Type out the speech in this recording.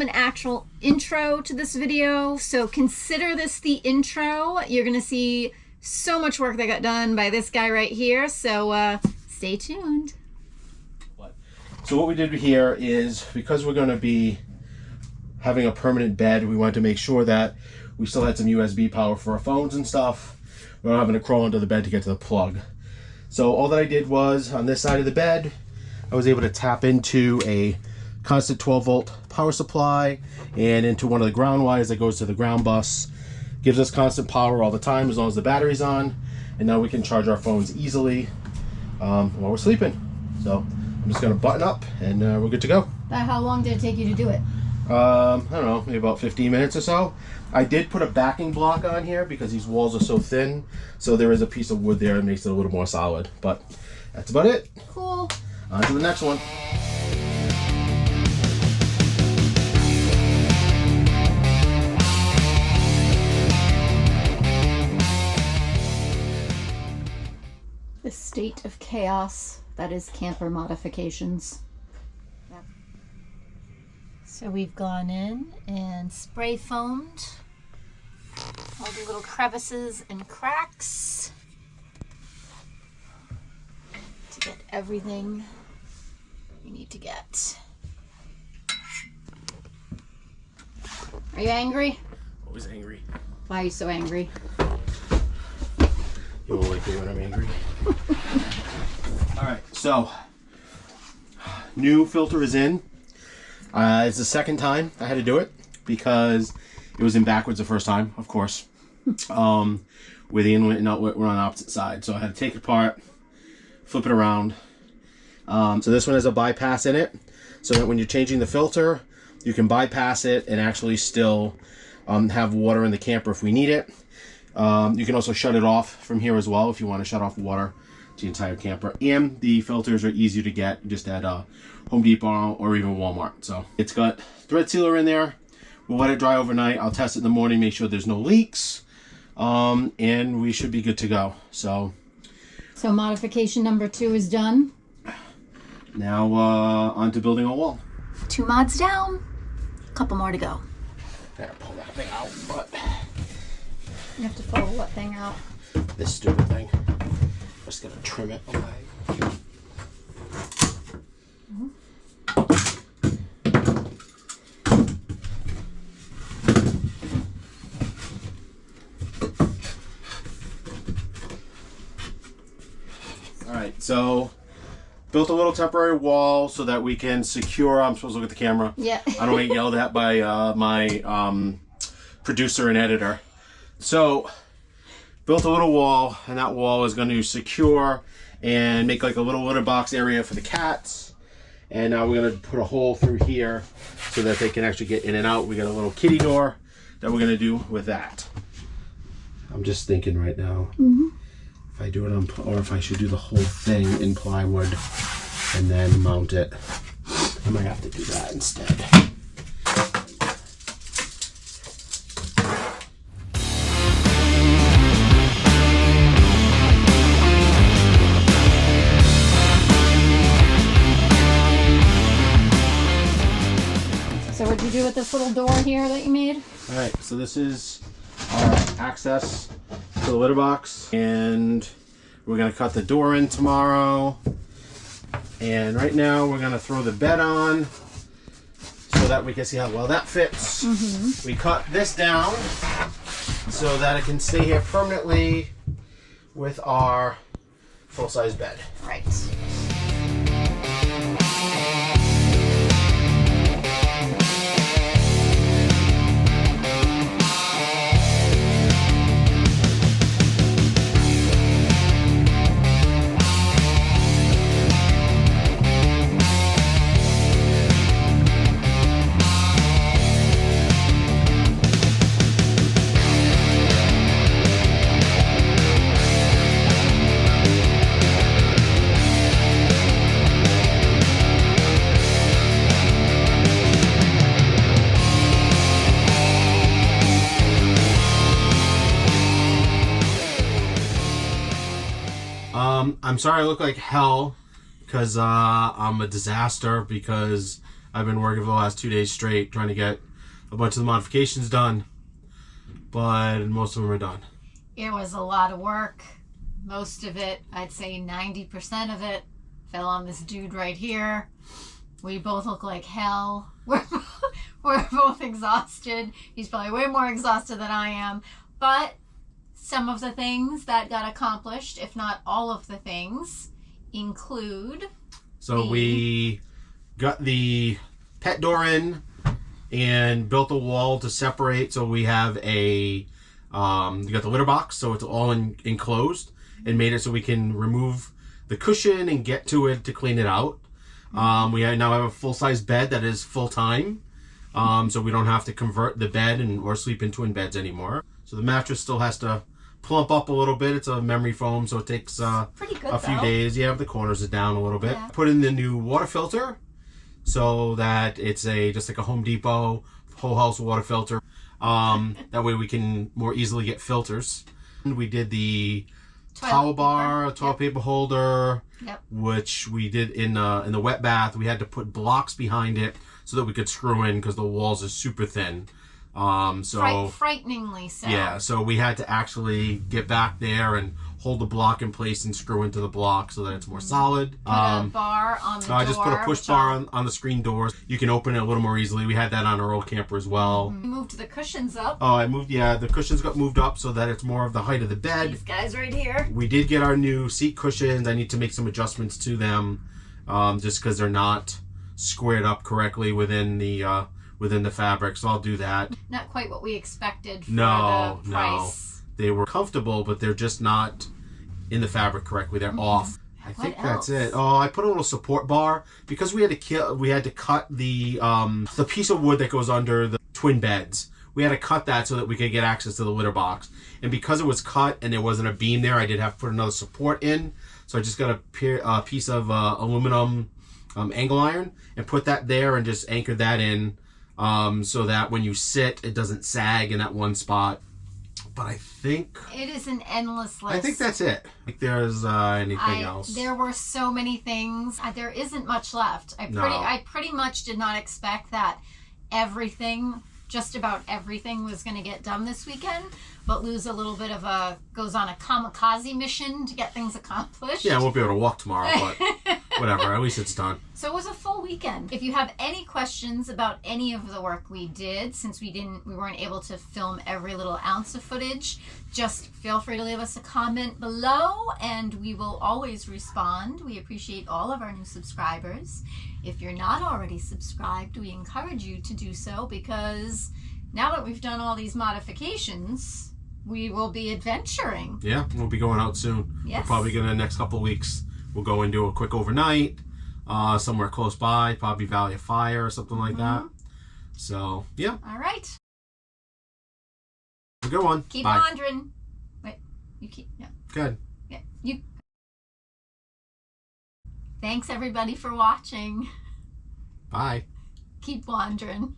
an actual intro to this video, so consider this the intro. You're gonna see so much work that got done by this guy right here, so stay tuned. So what we did here is, because we're going to be having a permanent bed, we wanted to make sure that we still had some USB power for our phones and stuff. We're not having to crawl under the bed to get to the plug. So all that I did was, on this side of the bed, I was able to tap into a constant 12 volt power supply and into one of the ground wires that goes to the ground bus. Gives us constant power all the time as long as the battery's on, and now we can charge our phones easily while we're sleeping. So I'm just going to button up and we're good to go. How long did it take you to do it? I don't know, maybe about 15 minutes or so. I did put a backing block on here because these walls are so thin, so there is a piece of wood there that makes it a little more solid, but that's about it. Cool. On to the next one. The state of chaos that is camper modifications. Yep. So we've gone in and spray foamed all the little crevices and cracks to get everything you need to get. Are you angry? Always angry. Why are you so angry? You won't like me when I'm angry. Alright, so new filter is in. It's the second time I had to do it because it was in backwards the first time, of course. Where the inlet and outlet were on the opposite side. So I had to take it apart, flip it around. So this one has a bypass in it, so that when you're changing the filter, you can bypass it and actually still have water in the camper if we need it. You can also shut it off from here as well if you want to shut off water to the entire camper. And the filters are easy to get just at Home Depot or even Walmart. So it's got thread sealer in there. We'll let it dry overnight. I'll test it in the morning, make sure there's no leaks, and we should be good to go. So modification number 2 is done. Now on to building a wall. 2 mods down, a couple more to go. Gotta pull that thing out, but you have to pull what thing out? This stupid thing. Just gonna trim it away. Alright, so built a little temporary wall so that we can secure. I'm supposed to look at the camera. Yeah. I don't get yelled at by my producer and editor. So built a little wall, and that wall is going to secure and make like a little litter box area for the cats. And now we're going to put a hole through here so that they can actually get in and out. We got a little kitty door that we're going to do with that. I'm just thinking right now, if I do it on, or if I should do the whole thing in plywood and then mount it. I might have to do that instead. So what'd you do with this little door here that you made? All right, so this is our access to the litter box, and we're gonna cut the door in tomorrow. And right now we're gonna throw the bed on so that we can see how well that fits. We cut this down so that it can stay here permanently with our full-size bed. Right. I'm sorry I look like hell because I'm a disaster because I've been working for the last 2 days straight trying to get a bunch of the modifications done, but most of them are done. It was a lot of work. Most of it, I'd say 90% of it, fell on this dude right here. We both look like hell. We're both exhausted. He's probably way more exhausted than I am. But some of the things that got accomplished, if not all of the things, include... So we got the pet door in and built a wall to separate. So we have you got the litter box, so it's all enclosed, and made it so we can remove the cushion and get to it to clean it out. We now have a full-size bed that is full-time, so we don't have to convert the bed or sleep in twin beds anymore. So the mattress still has to plump up a little bit. It's a memory foam, so it takes a few days. Yeah, the corners are down a little bit. Yeah. Put in the new water filter, so that it's just like a Home Depot whole house water filter. That way we can more easily get filters. We did the towel bar, toilet paper holder, which we did in the wet bath. We had to put blocks behind it so that we could screw in because the walls are super thin. Frighteningly so. Yeah, so we had to actually get back there and hold the block in place and screw into the block so that it's more solid. Put a bar on the door. I just put a push bar on the screen doors. You can open it a little more easily. We had that on our old camper as well. We moved the cushions up. Oh, the cushions got moved up so that it's more of the height of the bed. These guys right here. We did get our new seat cushions. I need to make some adjustments to them, just because they're not squared up correctly within the fabric. So I'll do that. Not quite what we expected for the price. No. They were comfortable, but they're just not in the fabric correctly. They're off. I think that's it. Oh, I put a little support bar because we had to cut the piece of wood that goes under the twin beds. We had to cut that so that we could get access to the litter box. And because it was cut and there wasn't a beam there, I did have to put another support in. So I just got a piece of aluminum angle iron and put that there and just anchored that in, so that when you sit, it doesn't sag in that one spot. But I think... It is an endless list. I think that's it. I think there's anything else. There were so many things. There isn't much left. I pretty much did not expect that just about everything was going to get done this weekend, but Lou's goes on a kamikaze mission to get things accomplished. Yeah, I won't be able to walk tomorrow, but whatever, at least it's done. So it was a full weekend. If you have any questions about any of the work we did, since we weren't able to film every little ounce of footage, just feel free to leave us a comment below and we will always respond. We appreciate all of our new subscribers. If you're not already subscribed, we encourage you to do so, because now that we've done all these modifications, we will be adventuring. Yeah, we'll be going out soon. Yes. We're probably going to, next couple of weeks, we'll go and do a quick overnight somewhere close by, probably Valley of Fire or something like that. So, yeah. All right. Have a good one. Keep Bye. wandering. Wait, you keep, yeah. Good. Yeah, you. Thanks everybody for watching. Bye. Keep wandering.